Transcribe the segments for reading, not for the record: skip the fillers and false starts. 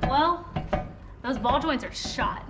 Well, those ball joints are shot.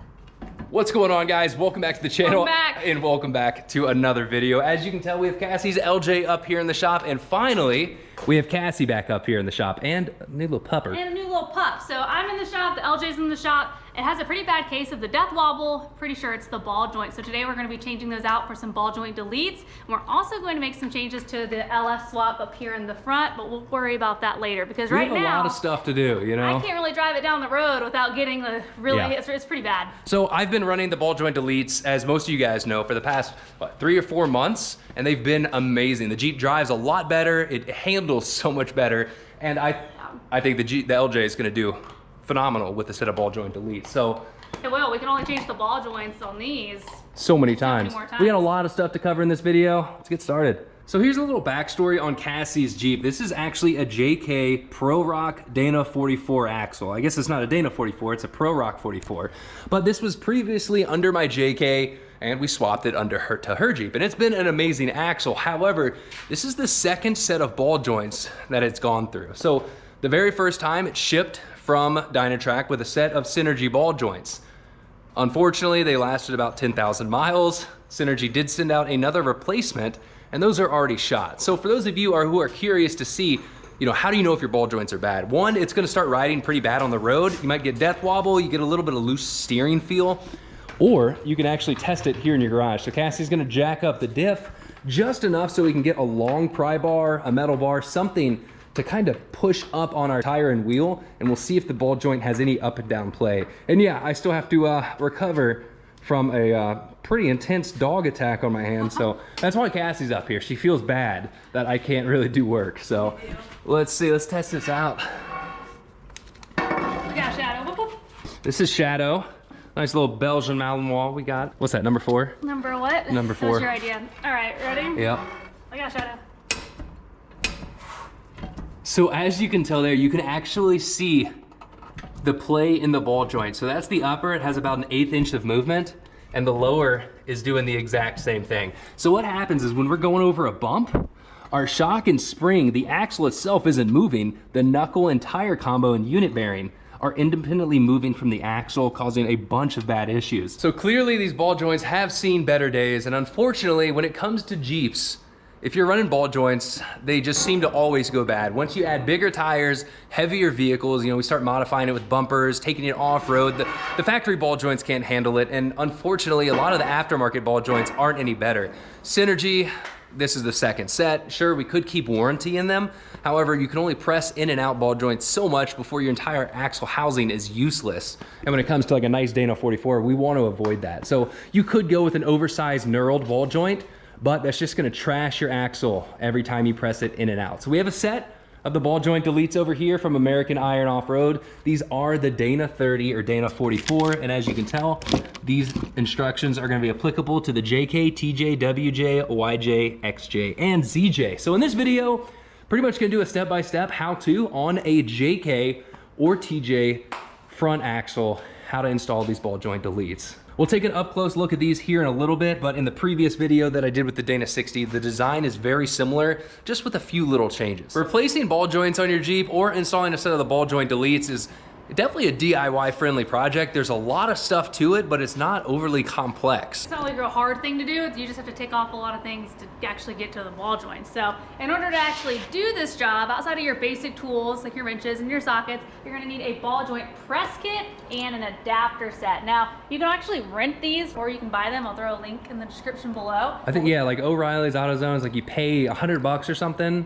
What's going on, guys? Welcome back to the channel. And welcome back to another video. As you can tell, we have Cassie's LJ up here in the shop, and finally, we have Cassie back up here in the shop, and a new little pupper. And a new little pup. So I'm in the shop, the LJ's in the shop. It has a pretty bad case of the death wobble. Pretty sure it's the ball joint. So today we're gonna be changing those out for some Balljoint Deletes. And we're also going to make some changes to the LS swap up here in the front, but we'll worry about that later because right now, we have a lot of stuff to do, you know? I can't really drive it down the road without getting the it's pretty bad. So I've been running the Balljoint Deletes, as most of you guys know, for the past, 3 or 4 months, and they've been amazing. The Jeep drives a lot better, it handles so much better, and I think the LJ is gonna do phenomenal with the set of Balljoint Deletes. So it will. We can only change the ball joints on these so many times. We got a lot of stuff to cover in this video. Let's get started. So here's a little backstory on Cassie's Jeep. This is actually a JK Pro Rock Dana 44 axle. I guess it's not a Dana 44, it's a Pro Rock 44. But this was previously under my JK, and we swapped it under her Jeep. And it's been an amazing axle. However, this is the second set of ball joints that it's gone through. So the very first time it shipped from Dynatrac with a set of Synergy ball joints. Unfortunately, they lasted about 10,000 miles. Synergy did send out another replacement, and those are already shot. So for those of you who are curious to see, how do you know if your ball joints are bad? One, it's gonna start riding pretty bad on the road. You might get death wobble, you get a little bit of loose steering feel, or you can actually test it here in your garage. So Cassie's gonna jack up the diff just enough so we can get a long pry bar, a metal bar, something to kind of push up on our tire and wheel, and we'll see if the ball joint has any up and down play. And yeah, I still have to recover from a pretty intense dog attack on my hand, so that's why Cassie's up here. She feels bad that I can't really do work. So let's see, let's test this out. We got Shadow. Whoop, whoop. This is Shadow. Nice little Belgian Malinois we got. What's that, number 4? Number what? Number 4. That's your idea. All right, ready? Yep. I got Shadow. So as you can tell there, you can actually see the play in the ball joint. So that's the upper, it has about 1/8 inch of movement, and the lower is doing the exact same thing. So what happens is when we're going over a bump, our shock and spring, the axle itself isn't moving, the knuckle and tire combo and unit bearing are independently moving from the axle, causing a bunch of bad issues. So clearly these ball joints have seen better days, and unfortunately when it comes to Jeeps, if you're running ball joints, they just seem to always go bad. Once you add bigger tires, heavier vehicles, we start modifying it with bumpers, taking it off-road, the factory ball joints can't handle it, and unfortunately, a lot of the aftermarket ball joints aren't any better. Synergy, this is the second set. Sure, we could keep warranty in them. However, you can only press in and out ball joints so much before your entire axle housing is useless. And when it comes to like a nice Dana 44, we want to avoid that. So you could go with an oversized knurled ball joint, but that's just gonna trash your axle every time you press it in and out. So we have a set of the Balljoint Deletes over here from American Iron Off-Road. These are the Dana 30 or Dana 44, and as you can tell, these instructions are gonna be applicable to the JK, TJ, WJ, YJ, XJ, and ZJ. So in this video, pretty much gonna do a step-by-step how-to on a JK or TJ front axle, how to install these Balljoint Deletes. We'll take an up-close look at these here in a little bit, but in the previous video that I did with the Dana 60, the design is very similar, just with a few little changes. Replacing ball joints on your Jeep or installing a set of the Balljoint Deletes is definitely a DIY-friendly project. There's a lot of stuff to it, but it's not overly complex. It's not like a real hard thing to do. You just have to take off a lot of things to actually get to the ball joints. So in order to actually do this job, outside of your basic tools, like your wrenches and your sockets, you're gonna need a ball joint press kit and an adapter set. Now, you can actually rent these or you can buy them. I'll throw a link in the description below. I think, yeah, like O'Reilly's, AutoZone's, like you pay $100 or something,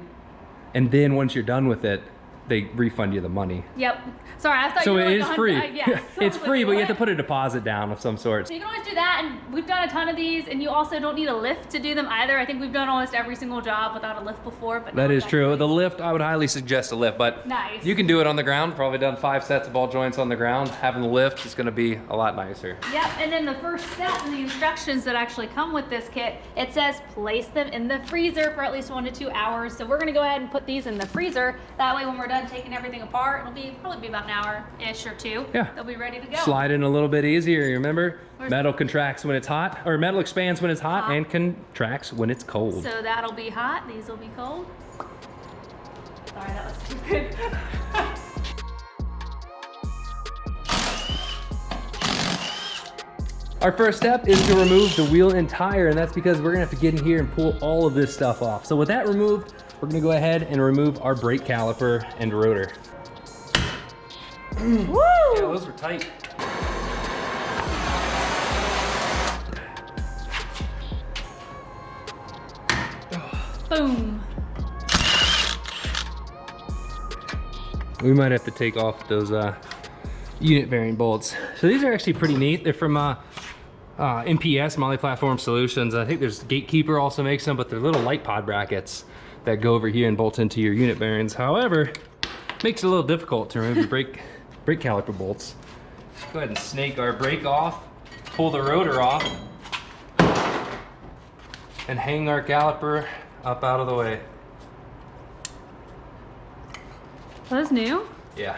and then once you're done with it, they refund you the money. Yep. Sorry, I thought so you were it is free. Yes. It's free, but you have to put a deposit down of some sort. So you can always do that, and we've done a ton of these, and you also don't need a lift to do them either. I think we've done almost every single job without a lift before. But that is true. The lift, I would highly suggest a lift, but nice. You can do it on the ground. Probably done 5 sets of ball joints on the ground. Having the lift is gonna be a lot nicer. Yep, and then the first step in the instructions that actually come with this kit, it says place them in the freezer for at least 1 to 2 hours. So we're gonna go ahead and put these in the freezer. That way when we're done taking everything apart, it'll probably be about an hour-ish or 2. Yeah. They'll be ready to go. Slide in a little bit easier, you remember? Metal contracts when it's hot, or metal expands when it's hot and contracts when it's cold. So that'll be hot, these will be cold. Sorry, that was stupid. Our first step is to remove the wheel and tire, and that's because we're gonna have to get in here and pull all of this stuff off. So with that removed, we're gonna go ahead and remove our brake caliper and rotor. Woo! Yeah, those were tight. Boom. We might have to take off those unit bearing bolts. So these are actually pretty neat. They're from MPS, Multi-Platform Solutions. I think there's Gatekeeper also makes them, but they're little light pod brackets that go over here and bolt into your unit bearings. However, makes it a little difficult to remove your brake caliper bolts. Let's go ahead and snake our brake off, pull the rotor off, and hang our caliper up out of the way. Are those new? Yeah.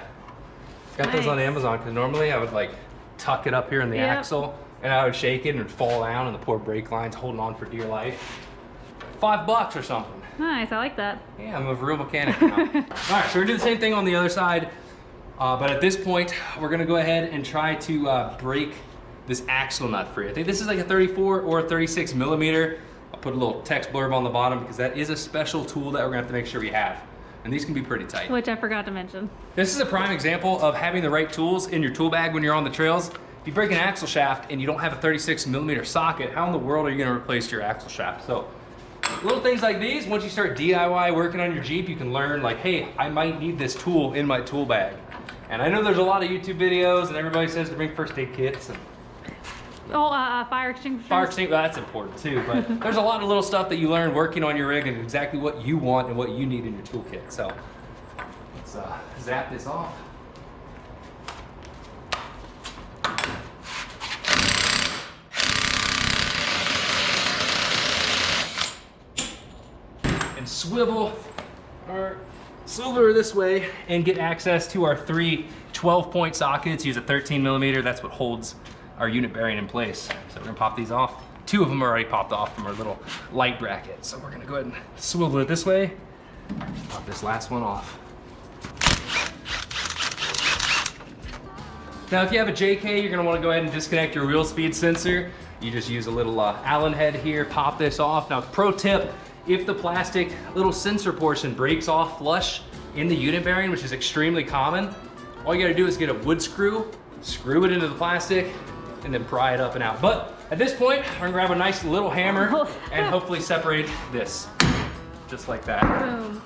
Got those on Amazon, because normally I would like tuck it up here in the axle and I would shake it and it'd fall down and the poor brake line's holding on for dear life. $5 or something. Nice, I like that. Yeah, I'm a real mechanic now. All right, so we're gonna do the same thing on the other side. But at this point, we're gonna go ahead and try to break this axle nut free. I think this is like a 34 or a 36 millimeter. I'll put a little text blurb on the bottom because that is a special tool that we're gonna have to make sure we have. And these can be pretty tight. Which I forgot to mention. This is a prime example of having the right tools in your tool bag when you're on the trails. If you break an axle shaft and you don't have a 36 millimeter socket, how in the world are you gonna replace your axle shaft? So, little things like these, once you start DIY working on your Jeep, you can learn like, hey, I might need this tool in my tool bag. And I know there's a lot of YouTube videos and everybody says to bring first aid kits. And Fire extinguishers. fire extinguisher, well, that's important too, but there's a lot of little stuff that you learn working on your rig and exactly what you want and what you need in your toolkit. So let's zap this off. And swivel our silver this way and get access to our 3 12-point sockets. Use a 13 millimeter, that's what holds our unit bearing in place. So we're gonna pop these off. 2 of them are already popped off from our little light bracket. So we're gonna go ahead and swivel it this way. Pop this last one off. Now if you have a JK, you're gonna wanna go ahead and disconnect your wheel speed sensor. You just use a little Allen head here, pop this off. Now pro tip, if the plastic little sensor portion breaks off flush in the unit bearing, which is extremely common, all you gotta do is get a wood screw, screw it into the plastic, and then pry it up and out. But at this point, I'm gonna grab a nice little hammer and hopefully separate this, just like that. Boom.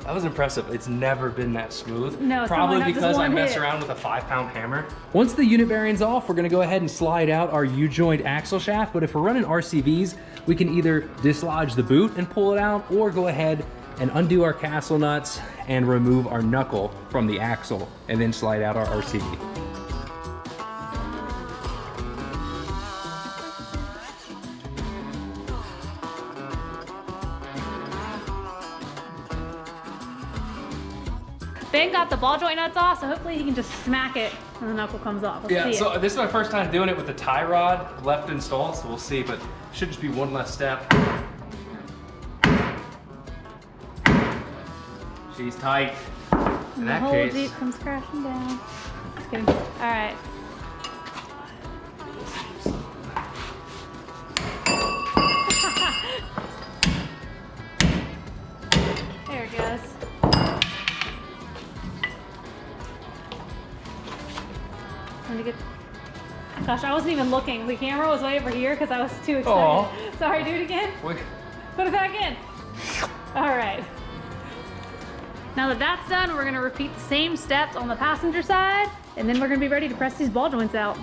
That was impressive. It's never been that smooth. No, probably because I mess around with a 5-pound hammer. Once the unit bearing's off, we're gonna go ahead and slide out our U-joint axle shaft. But if we're running RCVs, we can either dislodge the boot and pull it out, or go ahead and undo our castle nuts and remove our knuckle from the axle and then slide out our RCV. Ben got the ball joint nuts off, so hopefully he can just smack it and the knuckle comes off. Let's see so it. this is my first time doing it with the tie rod left installed, so we'll see, but should just be one less step. She's tight. In that the whole case, Jeep comes crashing down. Just kidding. All right. There it goes. Time to get. Gosh, I wasn't even looking. The camera was way over here because I was too excited. Aw. Sorry, do it again. Wait. Put it back in. All right. Now that that's done, we're gonna repeat the same steps on the passenger side, and then we're gonna be ready to press these ball joints out.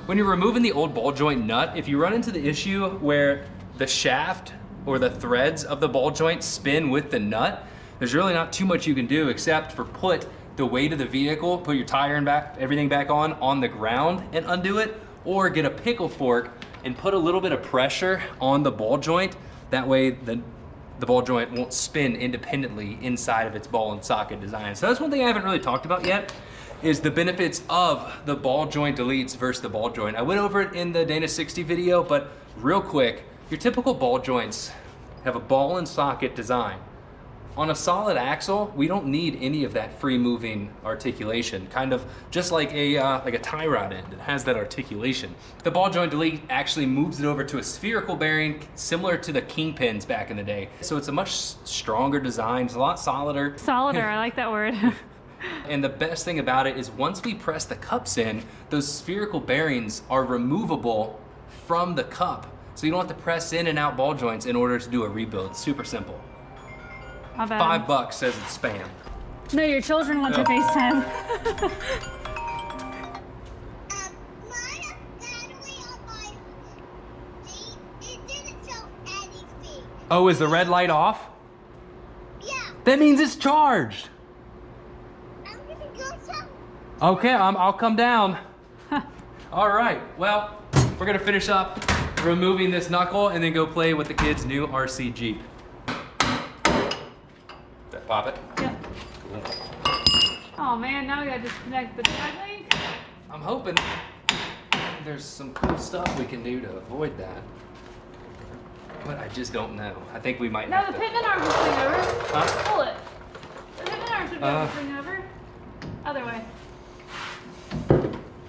When you're removing the old ball joint nut, if you run into the issue where the shaft or the threads of the ball joint spin with the nut, there's really not too much you can do except for put the weight of the vehicle, put your tire and everything back on the ground and undo it, or get a pickle fork and put a little bit of pressure on the ball joint. That way the ball joint won't spin independently inside of its ball and socket design. So that's one thing I haven't really talked about yet, is the benefits of the Balljoint Deletes versus the ball joint. I went over it in the Dana 60 video, but real quick, your typical ball joints, have a ball and socket design. On a solid axle, we don't need any of that free moving articulation, kind of just like a tie rod end. It has that articulation. The Balljoint Delete actually moves it over to a spherical bearing, similar to the kingpins back in the day. So it's a much stronger design, it's a lot solider. Solider, I like that word. And the best thing about it is once we press the cups in, those spherical bearings are removable from the cup. So you don't have to press in and out ball joints in order to do a rebuild. It's super simple. How bad? $5 says it's spam. No, your children want to FaceTime. Oh, is the red light off? Yeah. That means it's charged. I'm gonna go some. Okay, I'll come down. All right, well, we're gonna finish up removing this knuckle and then go play with the kids' new RC Jeep. That pop it? Yep. Oh man, now we gotta disconnect the drag link. I'm hoping there's some cool stuff we can do to avoid that. But I just don't know. I think we might No, have the to. pivot arm should swing over. Huh? Pull it. The pivot arm should be able to swing over. Other way.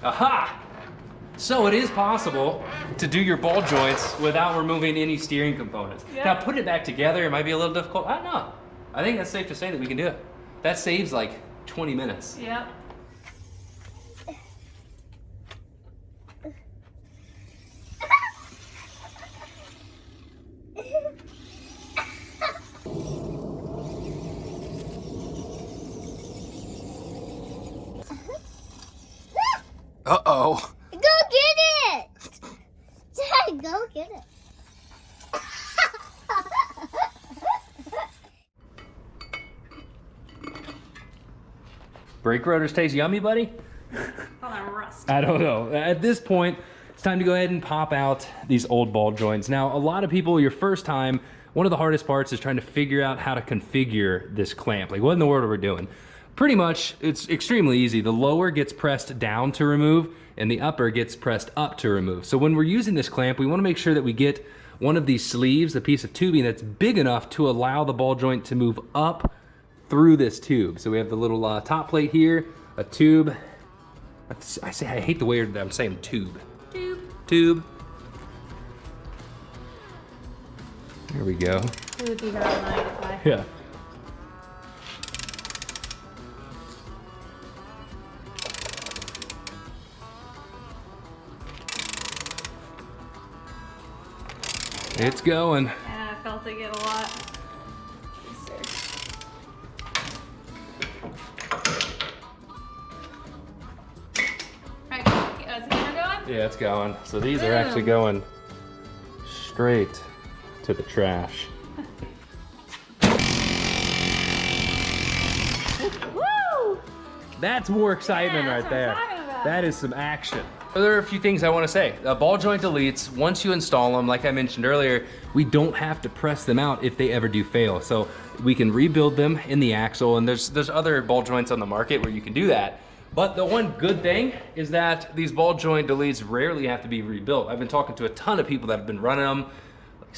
Aha! So it is possible to do your ball joints without removing any steering components. Yep. Now putting it back together, it might be a little difficult. I don't know. I think that's safe to say that we can do it. That saves like 20 minutes. Yep. Uh-oh. Go get it! Dad, go get it. Brake rotors taste yummy, buddy? Oh, that rust. I don't know. At this point, it's time to go ahead and pop out these old ball joints. Now, a lot of people, your first time, one of the hardest parts is trying to figure out how to configure this clamp. Like, what in the world are we doing? Pretty much, it's extremely easy. The lower gets pressed down to remove, and the upper gets pressed up to remove. So when we're using this clamp, we wanna make sure that we get one of these sleeves, a piece of tubing that's big enough to allow the ball joint to move up through this tube. So we have the little top plate here, a tube. I hate the way that I'm saying tube. Tube. There we go. It would be very nice if I... Yeah. It's going. Yeah, I felt it get a lot. Alright, is the camera going? Yeah, it's going. So these are actually going straight to the trash. Woo! That's more excitement Yeah, right that's what there. I'm talking about. That is some action. There are a few things I want to say. Balljoint deletes, once you install them, like I mentioned earlier, we don't have to press them out if they ever do fail. So we can rebuild them in the axle, and there's other ball joints on the market where you can do that. But the one good thing is that these balljoint deletes rarely have to be rebuilt. I've been talking to a ton of people that have been running them like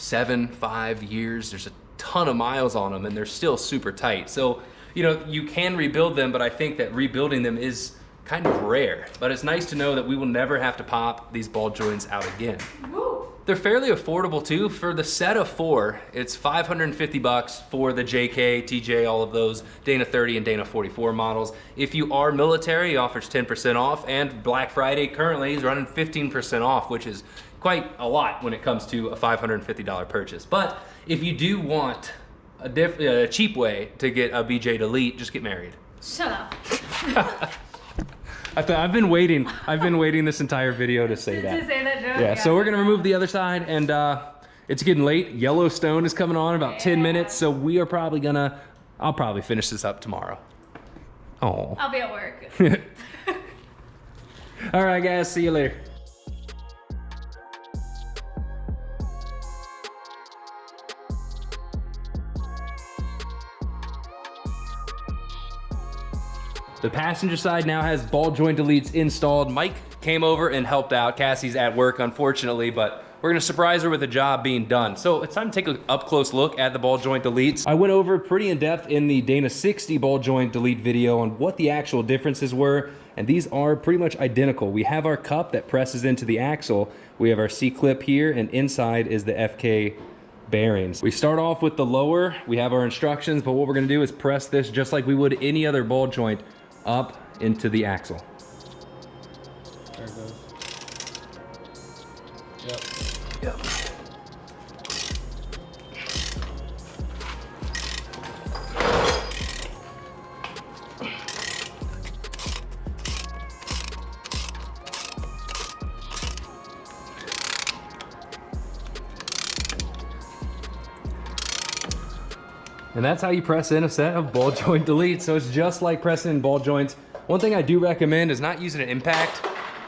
5 years. There's a ton of miles on them, and they're still super tight. So, you know, you can rebuild them, but I think that rebuilding them is kind of rare. But it's nice to know that we will never have to pop these ball joints out again. Woo! They're fairly affordable too. For the set of 4, it's $550 for the JK, TJ, all of those Dana 30 and Dana 44 models. If you are military, he offers 10% off, and Black Friday currently is running 15% off, which is quite a lot when it comes to a $550 purchase. But if you do want a cheap way to get a BJ Delete, just get married. Shut up. I've been waiting this entire video to say that. To say that joke? Yeah, so we're gonna remove the other side, and it's getting late. Yellowstone is coming on in about 10 minutes, so we are probably gonna, I'll probably finish this up tomorrow. Oh. I'll be at work. All right, guys, see you later. The passenger side now has ball joint deletes installed. Mike came over and helped out. Cassie's at work, unfortunately, but we're gonna surprise her with a job being done. So it's time to take an up-close look at the Balljoint Deletes. I went over pretty in-depth in the Dana 60 Balljoint Delete video on what the actual differences were, and these are pretty much identical. We have our cup that presses into the axle. We have our C-clip here, and inside is the FK bearings. We start off with the lower. We have our instructions, but what we're gonna do is press this just like we would any other ball joint up into the axle. There it goes. Yep. Yep. And that's how you press in a set of ball joint deletes. So it's just like pressing in ball joints. One thing I do recommend is not using an impact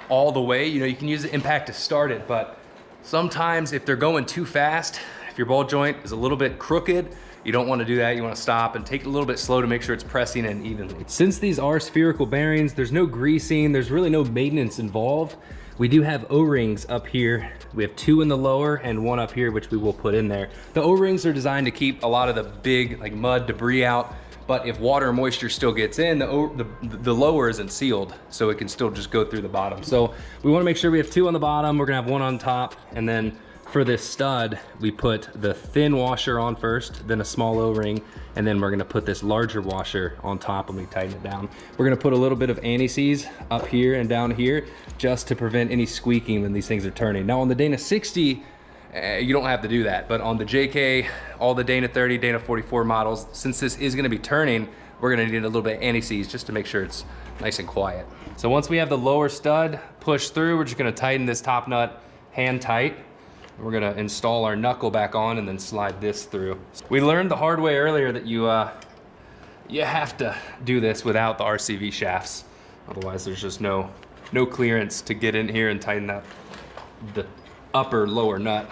all the way. You know, you can use the impact to start it, but sometimes if they're going too fast, if your ball joint is a little bit crooked, you don't want to do that. You want to stop and take it a little bit slow to make sure it's pressing in evenly. Since these are spherical bearings, there's no greasing, there's really no maintenance involved. We do have O-rings up here. We have 2 in the lower and 1 up here, which we will put in there. The O-rings are designed to keep a lot of the big like mud debris out, but if water or moisture still gets in, the lower isn't sealed, so it can still just go through the bottom. So we wanna make sure we have 2 on the bottom, we're gonna have 1 on top, and then for this stud, we put the thin washer on first, then a small O-ring, and then we're gonna put this larger washer on top when we tighten it down. We're gonna put a little bit of anti-seize up here and down here just to prevent any squeaking when these things are turning. Now on the Dana 60, you don't have to do that, but on the JK, all the Dana 30, Dana 44 models, since this is gonna be turning, we're gonna need a little bit of anti-seize just to make sure it's nice and quiet. So once we have the lower stud pushed through, we're just gonna tighten this top nut hand tight. We're gonna install our knuckle back on and then slide this through. We learned the hard way earlier that you have to do this without the RCV shafts. Otherwise there's just no clearance to get in here and tighten up the upper lower nut.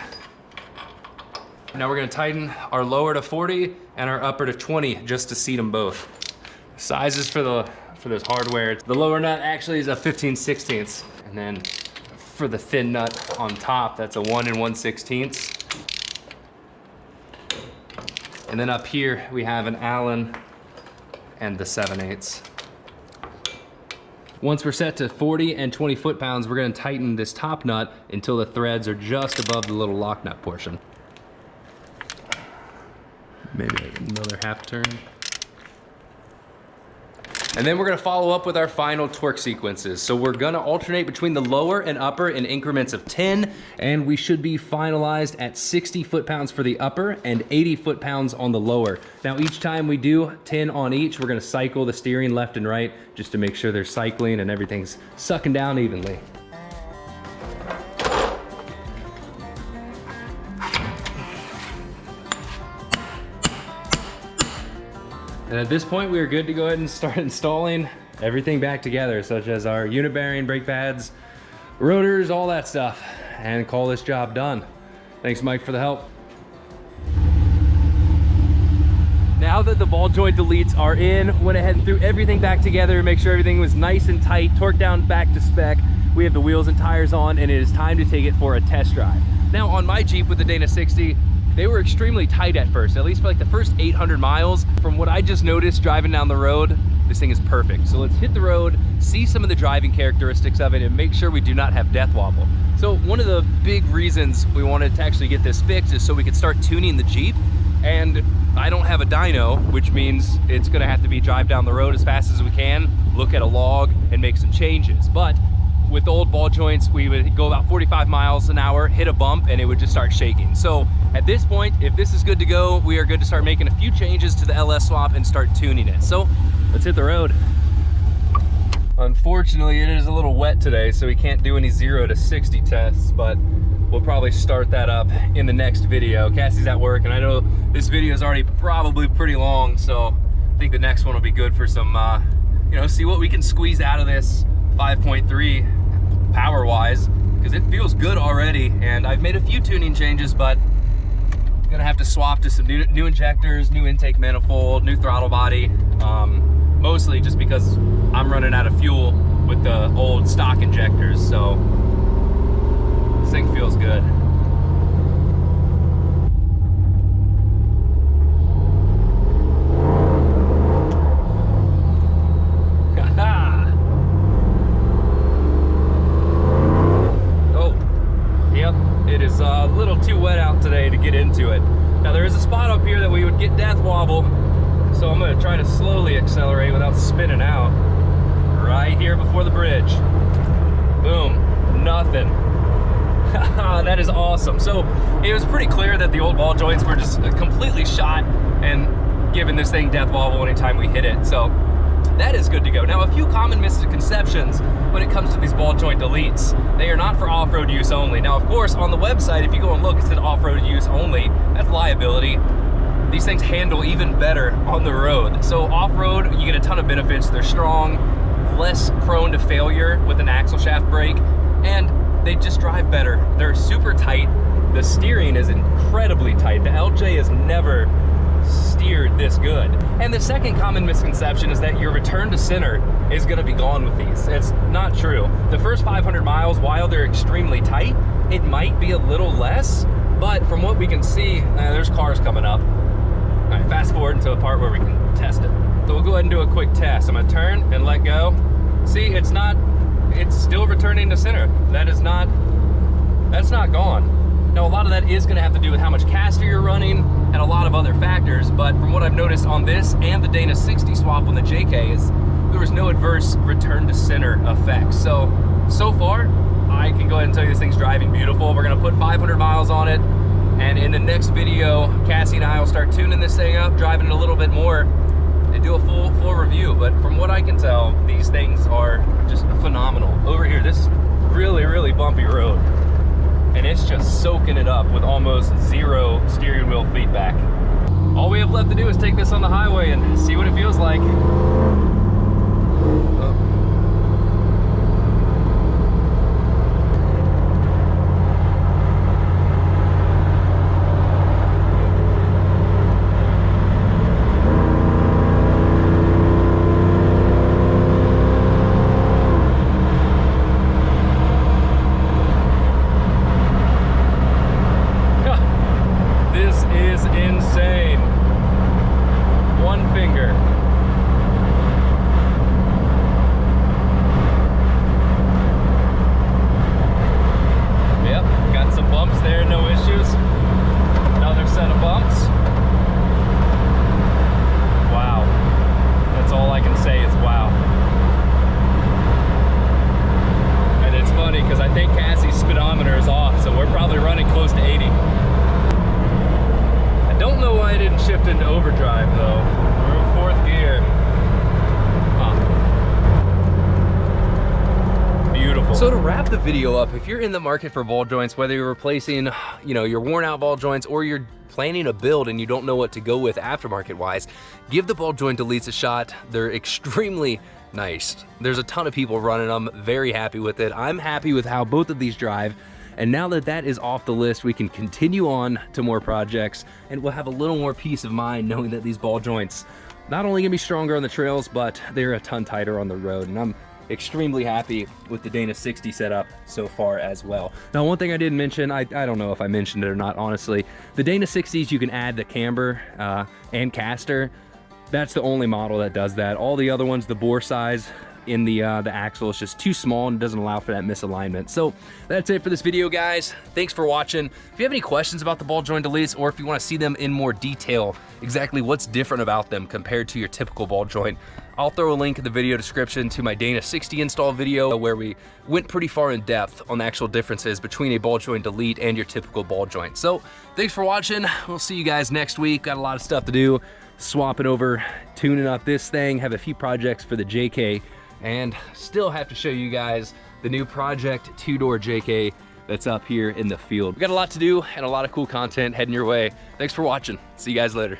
Now we're gonna tighten our lower to 40 and our upper to 20 just to seat them both. Sizes for this hardware, the lower nut actually is a 15/16, and then for the thin nut on top, that's a 1 1/16. And then up here, we have an Allen and the 7/8. Once we're set to 40 and 20 foot-pounds, we're gonna tighten this top nut until the threads are just above the little lock nut portion. Maybe another half turn. And then we're gonna follow up with our final torque sequences. So we're gonna alternate between the lower and upper in increments of 10, and we should be finalized at 60 foot-pounds for the upper and 80 foot-pounds on the lower. Now each time we do 10 on each, we're gonna cycle the steering left and right just to make sure they're cycling and everything's sucking down evenly. And at this point, we are good to go ahead and start installing everything back together, such as our unit bearing, brake pads, rotors, all that stuff, and call this job done. Thanks, Mike, for the help. Now that the ball joint deletes are in, went ahead and threw everything back together, make sure everything was nice and tight, torqued down back to spec. We have the wheels and tires on, and it is time to take it for a test drive. Now on my Jeep with the Dana 60, they were extremely tight at first, at least for like the first 800 miles. From what I just noticed driving down the road, this thing is perfect. So let's hit the road, see some of the driving characteristics of it, and make sure we do not have death wobble. So one of the big reasons we wanted to actually get this fixed is so we could start tuning the Jeep. And I don't have a dyno, which means it's gonna have to be drive down the road as fast as we can, look at a log, and make some changes. But with old ball joints, we would go about 45 miles an hour, hit a bump, and it would just start shaking. So at this point, if this is good to go, we are good to start making a few changes to the LS swap and start tuning it. So let's hit the road. Unfortunately, it is a little wet today, so we can't do any 0 to 60 tests, but we'll probably start that up in the next video. Cassie's at work, and I know this video is already probably pretty long, so I think the next one will be good for some, you know, see what we can squeeze out of this 5.3 power-wise, because it feels good already. And I've made a few tuning changes, but I'm gonna have to swap to some new injectors, new intake manifold, new throttle body, mostly just because I'm running out of fuel with the old stock injectors, so this thing feels good. It is a little too wet out today to get into it. Now there is a spot up here that we would get death wobble, so I'm gonna try to slowly accelerate without spinning out. Right here before the bridge. Boom, nothing. That is awesome. So it was pretty clear that the old ball joints were just completely shot and giving this thing death wobble anytime we hit it. So that is good to go. Now, a few common misconceptions when it comes to these Balljoint Deletes. They are not for off-road use only. Now, of course, on the website, if you go and look, it said off-road use only. That's liability. These things handle even better on the road. So off-road, you get a ton of benefits. They're strong, less prone to failure with an axle shaft brake, and they just drive better. They're super tight. The steering is incredibly tight. The LJ is never steered this good. And the second common misconception is that your return to center is going to be gone with these. It's not true. The first 500 miles, while they're extremely tight, it might be a little less, but from what we can see, there's cars coming up. All right, fast forward into a part where we can test it. So we'll go ahead and do a quick test. I'm gonna turn and let go. See, it's still returning to center. That's not gone. Now, a lot of that is gonna have to do with how much caster you're running and a lot of other factors, but from what I've noticed on this and the Dana 60 swap on the JK is there was no adverse return to center effects. So far, I can go ahead and tell you this thing's driving beautiful. We're gonna put 500 miles on it, and in the next video, Cassie and I will start tuning this thing up, driving it a little bit more, and do a full review. But from what I can tell, these things are just phenomenal. Over here, this really, really bumpy road, and it's just soaking it up with almost zero steering wheel feedback. All we have left to do is take this on the highway and see what it feels like. Insane. One finger. Yep, got some bumps there, no issues. Another set of bumps. Wow. That's all I can say is wow. And it's funny because I think Cassie's speedometer is off, so we're probably running close to 80. Don't know why I didn't shift into overdrive though. We're in fourth gear. Beautiful. So to wrap the video up, if you're in the market for ball joints, whether you're replacing, your worn out ball joints, or you're planning a build and you don't know what to go with aftermarket wise, give the Balljoint Deletes a shot. They're extremely nice. There's a ton of people running them, very happy with it. I'm happy with how both of these drive. And now that that is off the list, we can continue on to more projects, and we'll have a little more peace of mind knowing that these ball joints not only gonna be stronger on the trails, but they're a ton tighter on the road. And I'm extremely happy with the Dana 60 setup so far as well. Now, one thing I didn't mention, I don't know if I mentioned it or not, honestly, the Dana 60s, you can add the camber and caster. That's the only model that does that. All the other ones, the bore size in the axle is just too small and doesn't allow for that misalignment. So that's it for this video, guys. Thanks for watching. If you have any questions about the Balljoint Deletes, or if you want to see them in more detail, exactly what's different about them compared to your typical ball joint, I'll throw a link in the video description to my Dana 60 install video where we went pretty far in depth on the actual differences between a Balljoint Delete and your typical ball joint. So thanks for watching. We'll see you guys next week. Got a lot of stuff to do, swapping over, tuning up this thing, have a few projects for the JK, and still have to show you guys the new Project 2-door JK that's up here in the field. We got a lot to do and a lot of cool content heading your way. Thanks for watching. See you guys later.